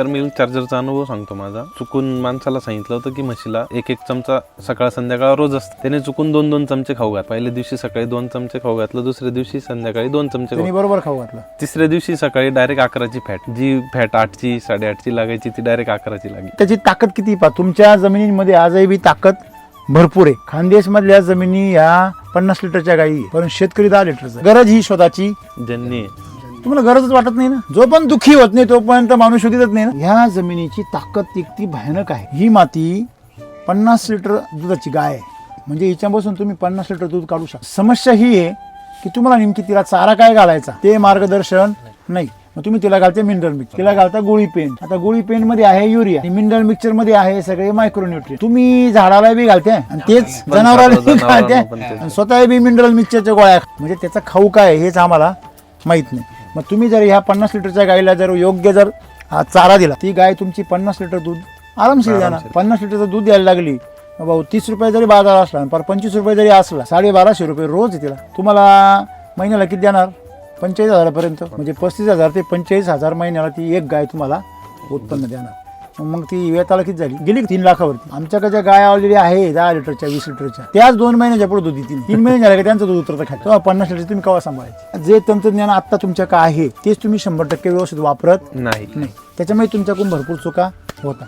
Sir milk चार्जरचा अनुभव सांगतो माझा. चुकून माणसाला सांगितलं होतं की म्हशीला एक चमचा सकाळ संध्याकाळ रोज असतो. त्याने चुकून 2 चमचे खाऊ घातले. पहिल्या दिवशी सकाळी 2 चमचे खाऊ घातलं, दुसऱ्या दिवशी संध्याकाळी 2 चमचे बरोबर खाऊ घातलं. तिसऱ्या दिवशी सकाळी डायरेक्ट 11ची फॅट, जी फॅट 8ची 8.5ची लागायची ती डायरेक्ट 11ची लागली. त्याची ताकद किती पहा. तुमच्या जमिनीमध्ये आजही बी ताकद भरपूर आहे. खानदेश मधल्या जमिनी या 50 लिटरच्या गायी आहे, पण शेतकरी 10 लिटरचा. गरज ही स्वतःची ज्यांनी आहे. तुम्हाला गरजच वाटत नाही ना. जो पण दुःखी होत नाही तोपर्यंत माणूस शोधितच नाही ना. ह्या जमिनीची ताकद इतकी भयानक आहे. ही माती 50 लिटर दुधाची गाय आहे, म्हणजे हिच्यापासून तुम्ही 50 लिटर दूध काढू शकता. समस्या ही आहे की तुम्हाला नेमकी तिला चारा काय घालायचा ते मार्गदर्शन नाही. मग तुम्ही तिला घालते मिनरल मिक्स, तिला घालता गोळी पेन. आता गोळी पेन मध्ये आहे युरिया, मिनरल मिक्सचर मध्ये आहे सगळे मायक्रोन्यूट्रिएंट. तुम्ही झाडाला बी घालते आणि तेच जनावराला बी घालते आणि स्वतः बी मिनरल मिक्सचरच्या गोळ्या. म्हणजे त्याचा खाऊ काय हेच आम्हाला माहित नाही. मग तुम्ही जर ह्या 50 लिटरच्या गायीला जर योग्य जर चारा दिला, ती गाय तुमची 50 लिटर दूध आरामशीर देणार. 50 लिटरचं दूध द्यायला लागली भाऊ, 30 रुपये जरी बाजार असला पर 25 रुपये जरी असला, 1250 रुपये रोज तिला. तुम्हाला महिन्याला किती देणार? 45,000 म्हणजे 35,000 ते 45,000 महिन्याला ती एक गाय तुम्हाला उत्पन्न देणार. मग ती वेताला किती झाली? गेली 3 लाखावरती. आमच्याकडे गाय ऑलरेडी आहे 10 लिटरच्या 20 लिटरच्या, त्याच 2 महिन्याच्या पुढे दूध देतील. 3 महिने झाले की त्यांचं दूध उतरतं खाली. तेव्हा 50 लिटर तुम्ही केव्हा सांभाळायचे? जे तंत्रज्ञान आता तुमच्याकडे आहे तेच तुम्ही 100% व्यवस्थित वापरत नाही. त्याच्यामुळे तुमच्याकडून भरपूर चुका होतात.